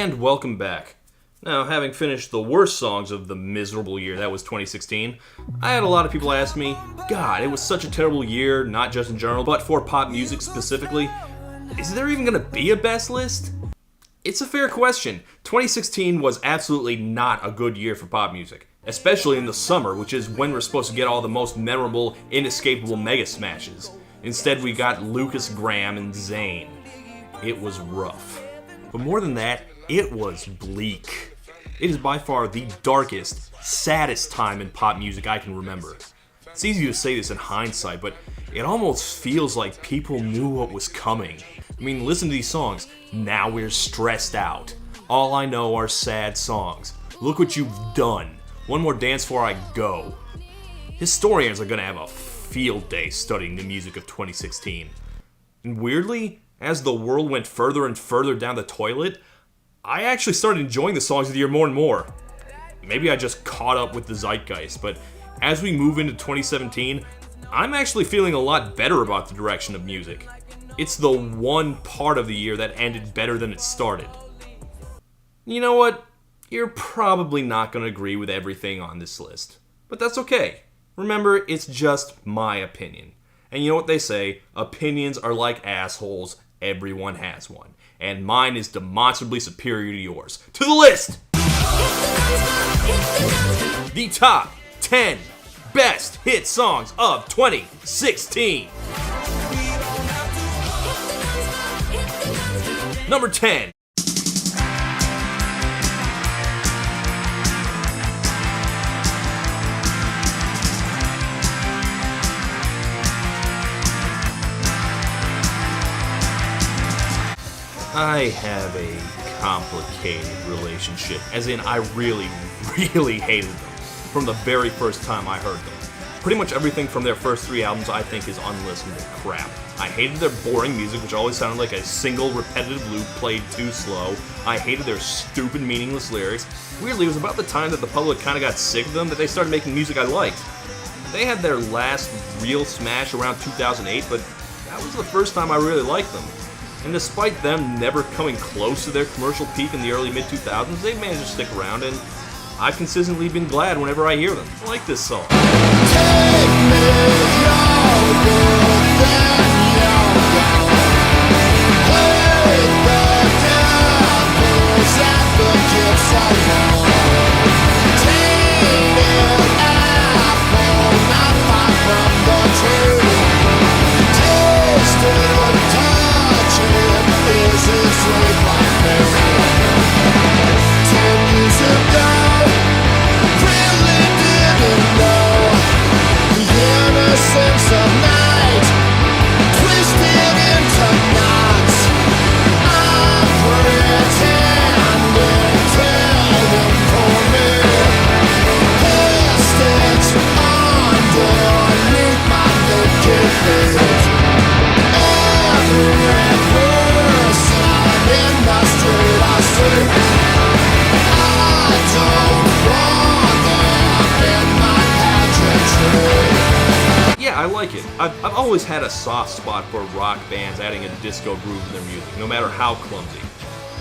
And welcome back. Now, having finished the worst songs of the miserable year that was 2016, I had a lot of people ask me, God, it was such a terrible year, not just in general, but for pop music specifically. Is there even going to be a best list? It's a fair question. 2016 was absolutely not a good year for pop music, especially in the summer, which is when we're supposed to get all the most memorable, inescapable mega smashes. Instead, we got Lucas Graham and Zayn. It was rough. But more than that, it was bleak. It is by far the darkest, saddest time in pop music I can remember. It's easy to say this in hindsight, but it almost feels like people knew what was coming. I mean, listen to these songs. Now we're stressed out. All I know are sad songs. Look what you've done. One more dance before I go. Historians are gonna have a field day studying the music of 2016. And weirdly, as the world went further and further down the toilet, I actually started enjoying the songs of the year more and more. Maybe I just caught up with the zeitgeist, but as we move into 2017, I'm actually feeling a lot better about the direction of music. It's the one part of the year that ended better than it started. You know what? You're probably not going to agree with everything on this list, but that's okay. Remember, it's just my opinion. And you know what they say, opinions are like assholes, everyone has one. And mine is demonstrably superior to yours. To the list! The top 10 best hit songs of 2016. Number 10. I have a complicated relationship, as in I really hated them from the very first time I heard them. Pretty much everything from their first 3 albums I think is unlistenable crap. I hated their boring music, which always sounded like a single repetitive loop played too slow. I hated their stupid, meaningless lyrics. Weirdly, it was about the time that the public kind of got sick of them that they started making music I liked. They had their last real smash around 2008, but that was the first time I really liked them. And despite them never coming close to their commercial peak in the early mid-2000s, they've managed to stick around, and I've consistently been glad whenever I hear them. I like this song. I like it. I've always had a soft spot for rock bands adding a disco groove in their music, no matter how clumsy.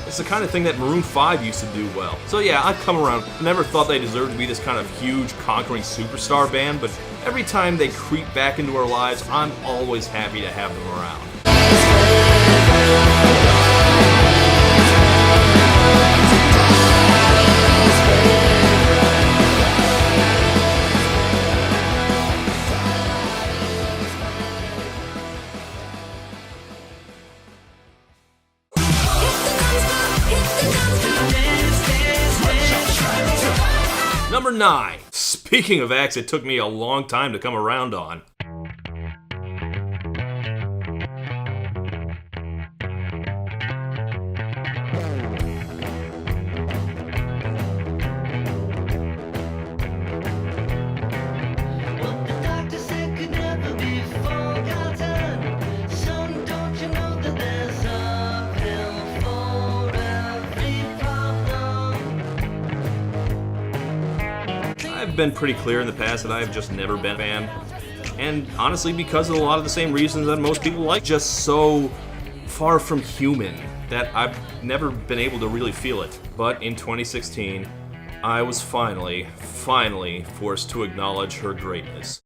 It's the kind of thing that Maroon 5 used to do well. So yeah, I've come around. I never thought they deserved to be this kind of huge, conquering superstar band, but every time they creep back into our lives, I'm always happy to have them around. Number 9. Speaking of acts it took me a long time to come around on. I've been pretty clear in the past that I have just never been a fan. And honestly, because of a lot of the same reasons that most people like, just so far from human. that I've never been able to really feel it. But in 2016, I was finally forced to acknowledge her greatness.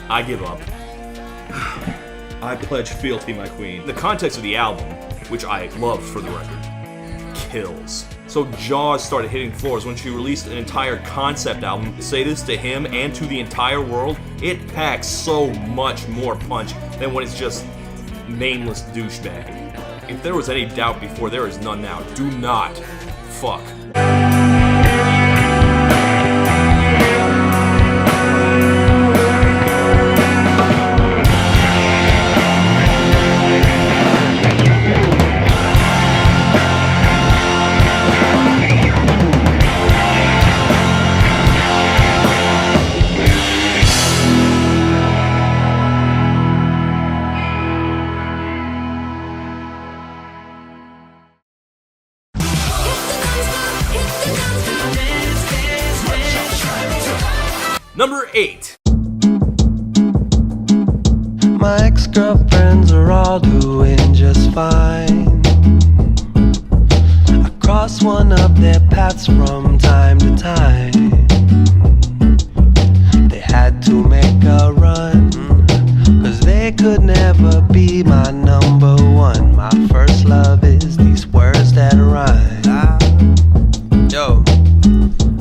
I give up. I pledge fealty, my queen. The context of the album, which I love for the record, kills. So jaws started hitting floors when she released an entire concept album. To say this to him and to the entire world, it packs so much more punch than when it's just nameless douchebag. If there was any doubt before, there is none now. Do not fuck. Number 8. My ex-girlfriends are all doing just fine. I cross one of their paths from time to time. They had to make a run, 'cause they could never be my number one. My first love is these words that rhyme. Yo,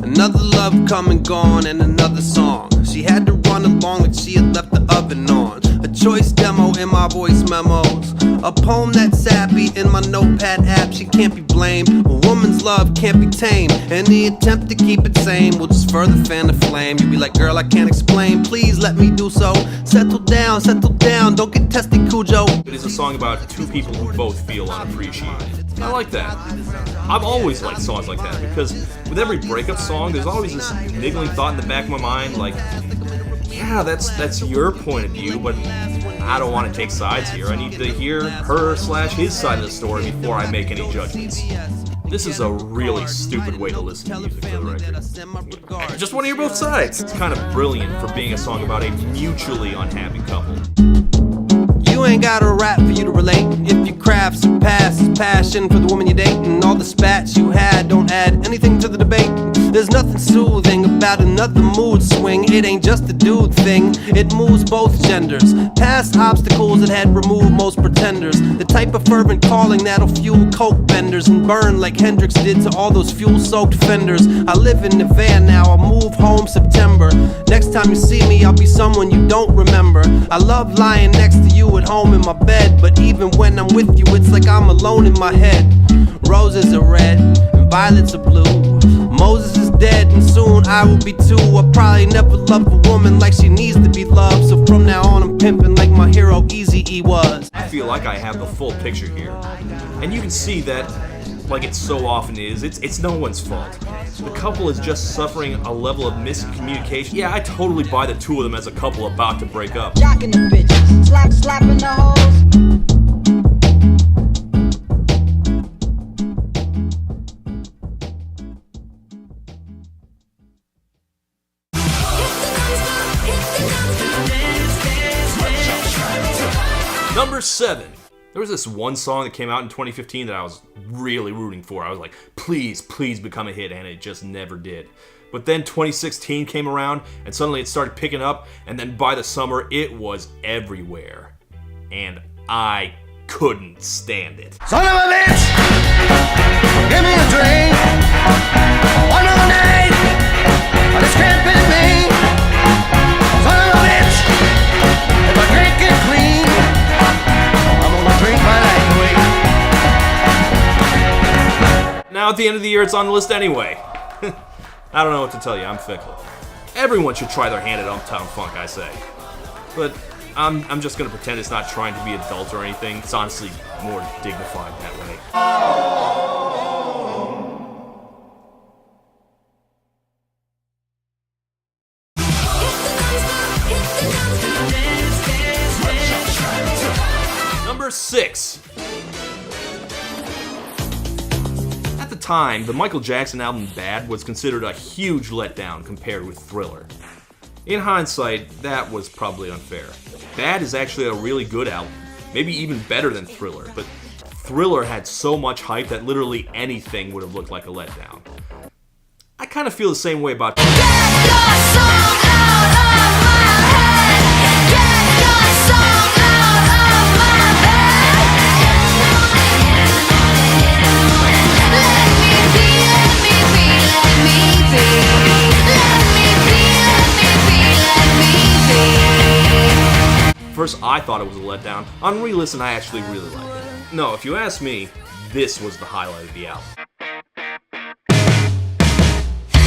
another love come and gone and another song. She had to run along like she had left the oven on. A choice demo in my voice memos. A poem that's sappy in my notepad app. She can't be blamed. A woman's love can't be tamed. Any attempt to keep it sane will just further fan the flame. You be like, girl, I can't explain. Please let me do so. Settle down, don't get testy, Cujo. It is a song about two people who both feel unappreciated. I like that. I've always liked songs like that because with every breakup song, there's always this niggling thought in the back of my mind, like, yeah, that's your point of view, but I don't want to take sides here. I need to hear her/his side of the story before I make any judgments. This is a really stupid way to listen to music, for the record. I just want to hear both sides. It's kind of brilliant for being a song about a mutually unhappy couple. You ain't got a rap for you to relate. If your craft surpasses passion for the woman you date, and all the spats you had don't add anything to the debate. There's nothing soothing about another mood swing. It ain't just a dude thing, it moves both genders. Past obstacles that had removed most pretenders. The type of fervent calling that'll fuel coke benders and burn like Hendrix did to all those fuel-soaked fenders. I live in the van now, I'll move home September. Next time you see me, I'll be someone you don't remember. I love lying next to you at home in my bed, but even when I'm with you, it's like I'm alone in my head. Roses are red and violets are blue. Moses is dead and soon I will be too. I probably never love a woman like she needs to be loved. So from now on I'm pimping like my hero Eazy-E was. I feel like I have the full picture here. And you can see that like it so often is, it's no one's fault. The couple is just suffering a level of miscommunication. Yeah, I totally buy the two of them as a couple about to break up. Jacking the bitches, slapping the hoes. Number 7. There was this one song that came out in 2015 that I was really rooting for. I was like, please, please become a hit, and it just never did. But then 2016 came around, and suddenly it started picking up, and then by the summer, it was everywhere. And I couldn't stand it. Son of a bitch! Give me a drink! One of the night! I just can't fit me! Son of a bitch! If I drink it clean, I'm gonna drink my life away. Now at the end of the year, it's on the list anyway. I don't know what to tell you, I'm fickle. Everyone should try their hand at Uptown Funk, I say. But I'm just gonna pretend it's not trying to be adult or anything. It's honestly more dignified that way. Number 6. At the time, the Michael Jackson album Bad was considered a huge letdown compared with Thriller. In hindsight, that was probably unfair. Bad is actually a really good album, maybe even better than Thriller, but Thriller had so much hype that literally anything would have looked like a letdown. I kind of feel the same way about First, I thought it was a letdown. On re-listen, I actually really liked it. No, if you ask me, this was the highlight of the album.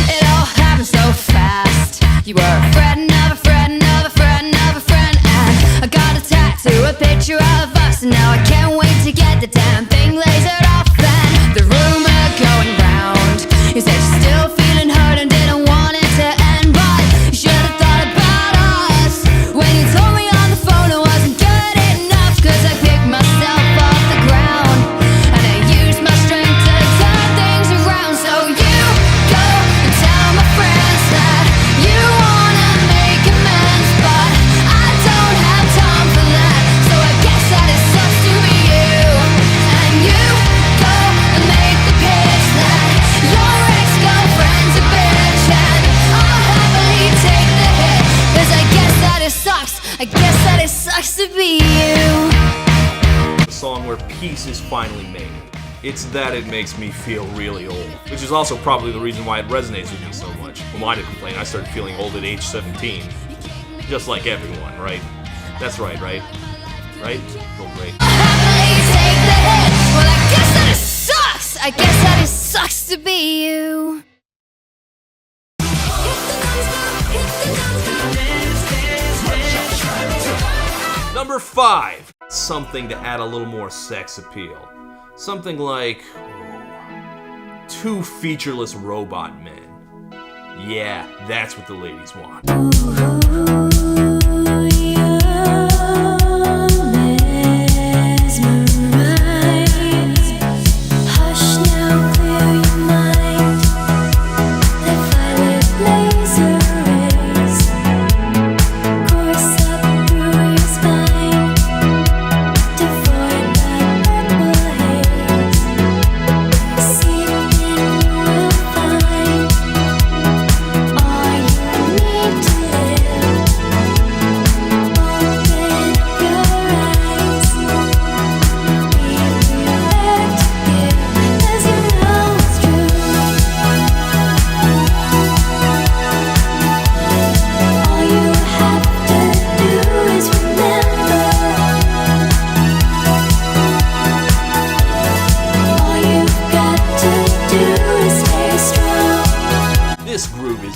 It all happened so fast. You were a friend of a friend of a friend of a friend, and I got a tattoo, a picture of us, and now I can't wait to get the damn thing lasered off. And the rumor going round, you said you're still feeling hurt and didn't want it to end, but you should have thought about us when you told me on the phone it wasn't good enough. 'Cause I picked myself off the ground and I used my strength to turn things around. So you go and tell my friends that you wanna make amends, but I don't have time for that. So I guess that it sucks to be you. And you go and make the pitch that your ex-girlfriend's a bitch, and I'll happily take the hit. 'Cause I guess that it sucks. I guess that it sucks to be you. A song where peace is finally made. It's that it makes me feel really old, which is also probably the reason why it resonates with me so much. Well, I didn't complain, I started feeling old at age 17. Just like everyone, right? That's right? Right? Feel great. I'll happily take the hit. Well, I guess that it sucks. I guess that it sucks to be you. Number 5. Something to add a little more sex appeal. Something like 2 featureless robot men. Yeah, that's what the ladies want.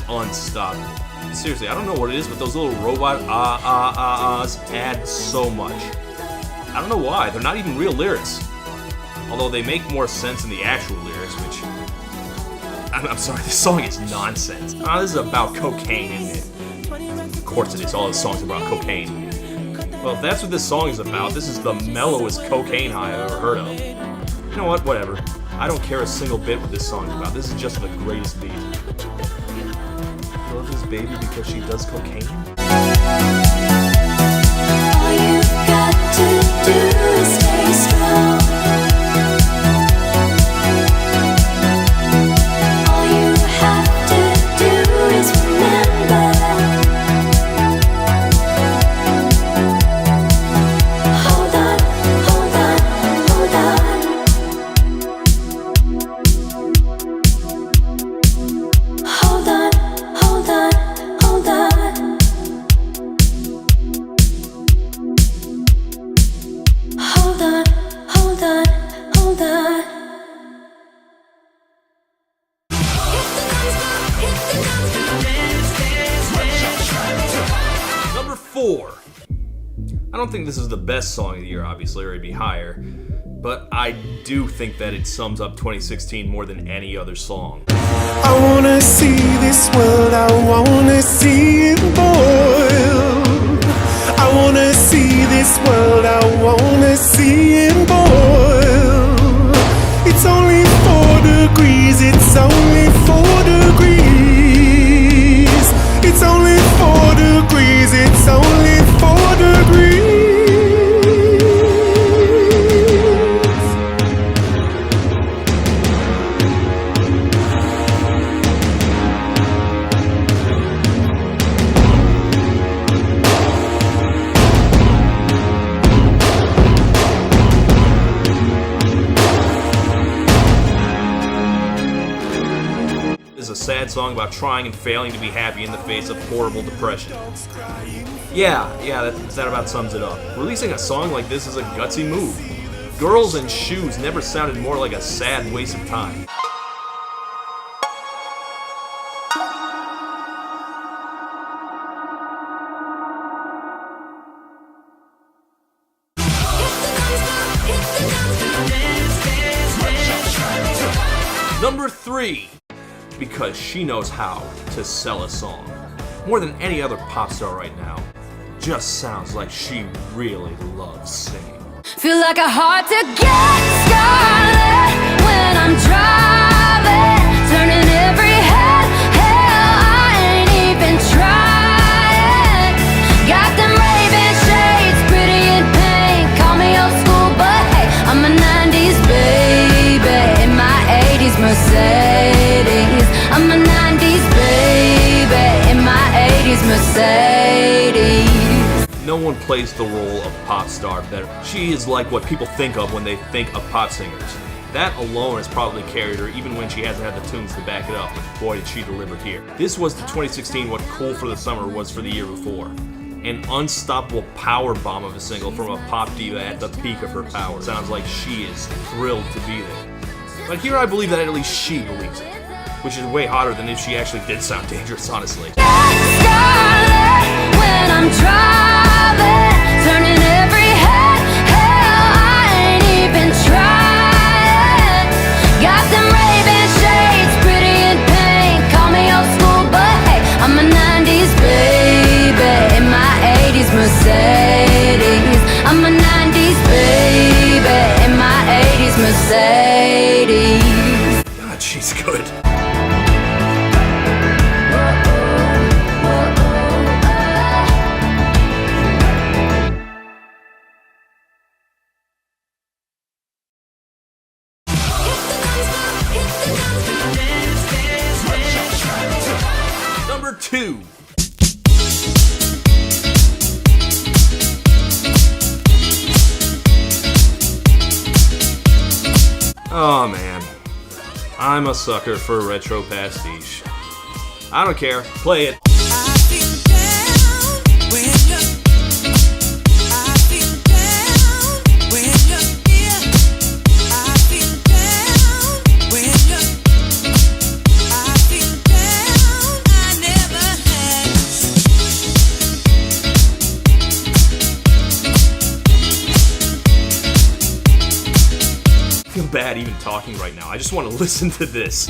Unstoppable. Seriously, I don't know what it is, but those little robot ahs add so much. I don't know why, they're not even real lyrics. although they make more sense in the actual lyrics, which... I'm sorry, this song is nonsense. This is about cocaine, isn't it? Of course it is, all this song's about cocaine. Well, if that's what this song is about, this is the mellowest cocaine high I've ever heard of. You know what, whatever. I don't care a single bit what this song is about. This is just the greatest beat. Love his baby because she does cocaine? All you've got to do is stay strong. All you have to do is remember. Hold on, hold on, hold on. Hold on, hold on, hold on. Hold on, hold on, hold on. Number 4. I don't think this is the best song of the year, obviously, or it'd be higher. But I do think that it sums up 2016 more than any other song. I wanna see this world, I wanna see it boil. I wanna see this world, I wanna see it boil. It's only 4 degrees, it's only 4 degrees. It's only 4 degrees, it's only 4 degrees. This is a sad song about trying and failing to be happy in the face of horrible depression. Yeah, that about sums it up. Releasing a song like this is a gutsy move. Girls and Shoes never sounded more like a sad waste of time. Number 3. Because she knows how to sell a song. More than any other pop star right now. Just sounds like she really loves singing. Feel like a heart to get scarlet when I'm driving, turning every head. Hell, I ain't even trying. Got them raving shades, pretty in pink. Call me old school, but hey, I'm a 90s baby in my 80s Mercedes. I'm a 90s baby in my 80s Mercedes. No one plays the role of pop star better. She is like what people think of when they think of pop singers. That alone has probably carried her even when she hasn't had the tunes to back it up, but boy did she deliver here. This was to 2016 what Cool for the Summer was for the year before. An unstoppable power bomb of a single from a pop diva at the peak of her power. Sounds like she is thrilled to be there. But here I believe that at least she believes it, which is way hotter than if she actually did sound dangerous, honestly. Scarlet when I'm driving, turning every head. Hell, I ain't even trying. Got them raving shades, pretty in pink. Call me old school, but hey, I'm a 90s baby in my 80s Mercedes. I'm a 90s baby in my 80s Mercedes. God, she's good. Number 2. Oh man, I'm a sucker for retro pastiche. I don't care, play it. bad even talking right now. I just want to listen to this.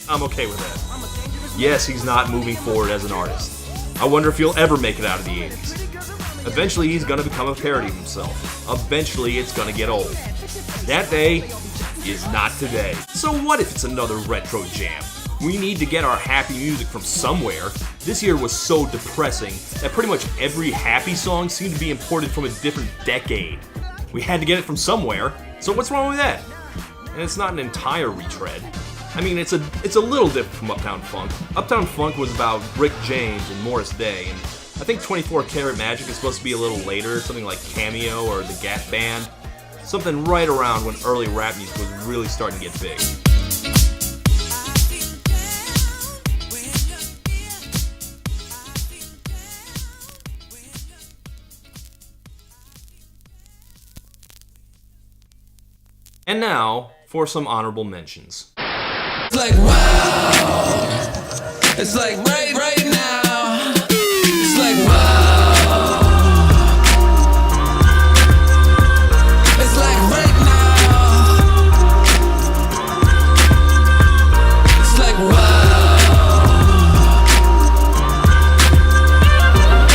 I'm okay with that. Yes, he's not moving forward as an artist. I wonder if he'll ever make it out of the 80s. Eventually, he's gonna become a parody of himself. Eventually, it's gonna get old. That day is not today. So what if it's another retro jam? We need to get our happy music from somewhere. This year was so depressing that pretty much every happy song seemed to be imported from a different decade. We had to get it from somewhere, so what's wrong with that? And it's not an entire retread. I mean, it's a little different from Uptown Funk. Uptown Funk was about Rick James and Morris Day, and I think 24 Karat Magic is supposed to be a little later, something like Cameo or the Gap Band. Something right around when early rap music was really starting to get big. And now, for some honorable mentions. It's like wow. It's like right now. It's like wow. It's like right now. It's like wow.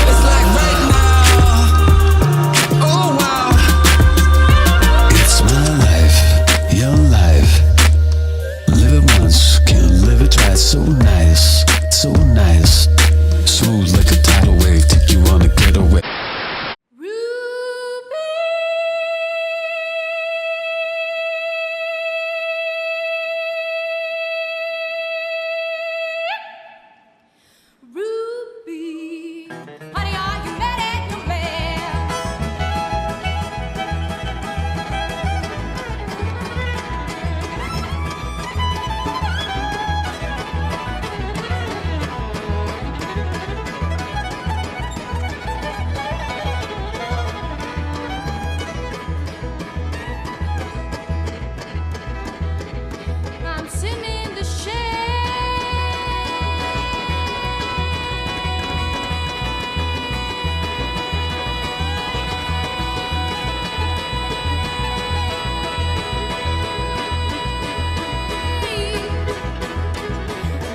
It's like right now. Oh wow. It's my life, your life. Live it once, can't live it twice. So nice, so nice. Smooth like a tidal wave, take you on a getaway. Ruby, honey, are you mad at your man? I'm sitting in the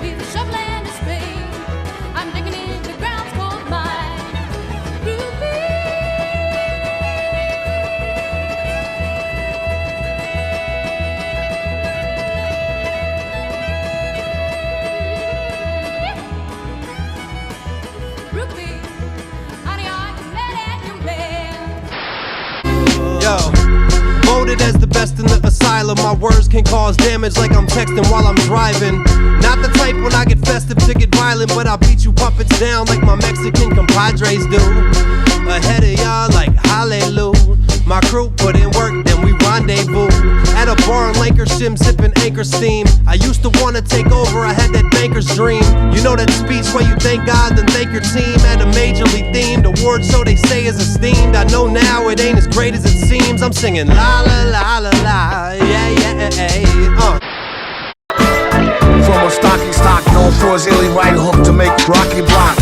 leave the shovel and the spade. I'm digging in the ground's cold mine. Ruby. Ruby, honey, are you mad at your man? Yo, voted as the best in the asylum. My words can cause damage like I'm texting while I'm driving. Not the type when I get festive to get violent, but I'll beat you puppets down like my Mexican compadres do. Ahead of y'all like hallelujah. My crew put in work, then we rendezvous at a bar in Lancashire, sipping anchor steam. I used to wanna take over, I had that banker's dream. You know that speech where you thank God, then thank your team. At a majorly themed award show they say is esteemed. I know now it ain't as great as it seems. I'm singing la la la la la, yeah yeah yeah. From a stocky stock known for his illy right hook to make Rocky block.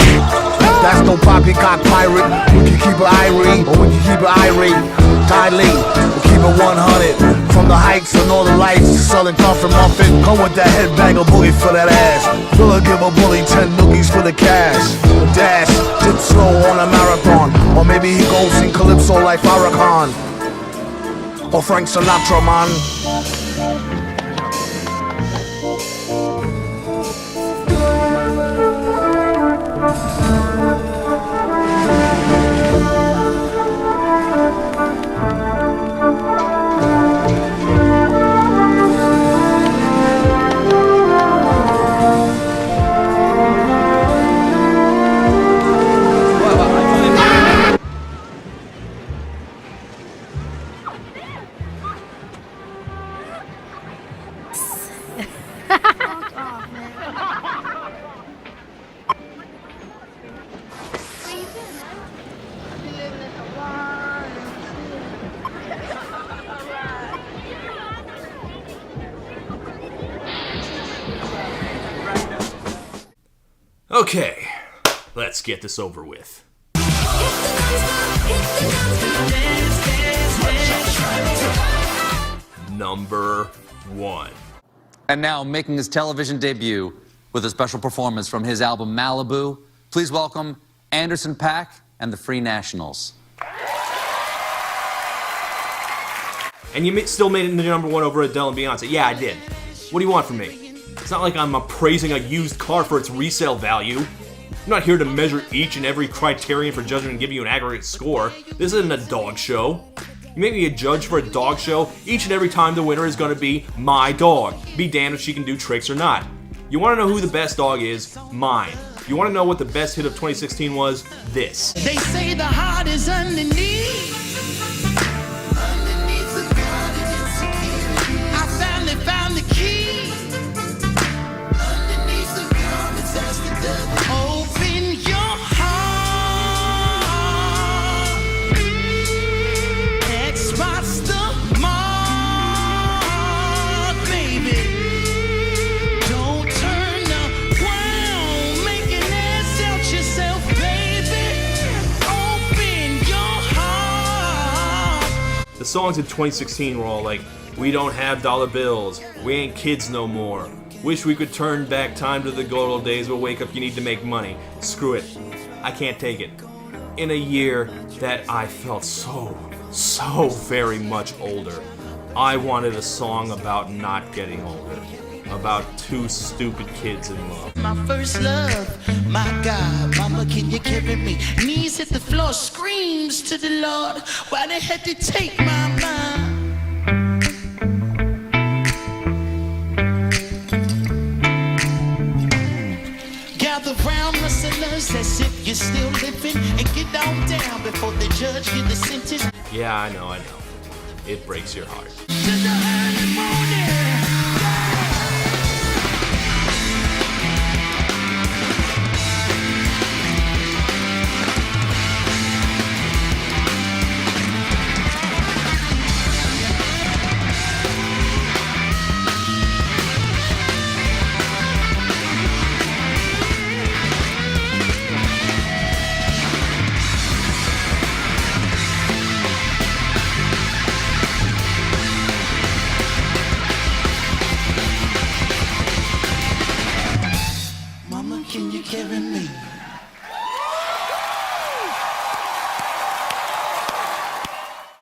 That's no poppycock pirate. We can keep it irate, or we can keep it irate. Ty Lee, we'll keep it 100. From the heights of Northern Lights to Southern Comfort Muffin. Come with that headbanger boogie for that ass. Filler give a bully 10 noogies for the cash. Dash, dip slow on a marathon. Or maybe he goes sing Calypso like Farrakhan. Or Frank Sinatra, man. Okay, let's get this over with. Number 1. And now, making his television debut with a special performance from his album Malibu, please welcome Anderson .Paak and the Free Nationals. And you still made it into number 1 over Adele and Beyonce. Yeah, I did. What do you want from me? It's not like I'm appraising a used car for its resale value. I'm not here to measure each and every criterion for judgment and give you an aggregate score. This isn't a dog show. You make me a judge for a dog show each and every time the winner is going to be my dog. Be damned if she can do tricks or not. You want to know who the best dog is? Mine. You want to know what the best hit of 2016 was? This. They say the heart is underneath. I finally found the key. Open your heart. X marks the mark, baby. Don't turn around, make an ass out yourself, baby. Open your heart. The songs in 2016 were all like, we don't have dollar bills, we ain't kids no more, wish we could turn back time to the good old days, but wake up, you need to make money. Screw it. I can't take it. In a year that I felt so very much older, I wanted a song about not getting older. About 2 stupid kids in love. My first love, my God, mama, can you carry me? Knees hit the floor, screams to the Lord. Why they had to take my mind? Gather round, listeners, as if you're still living, and get on down before the judge get the sentence. Yeah, I know. It breaks your heart. To the early morning.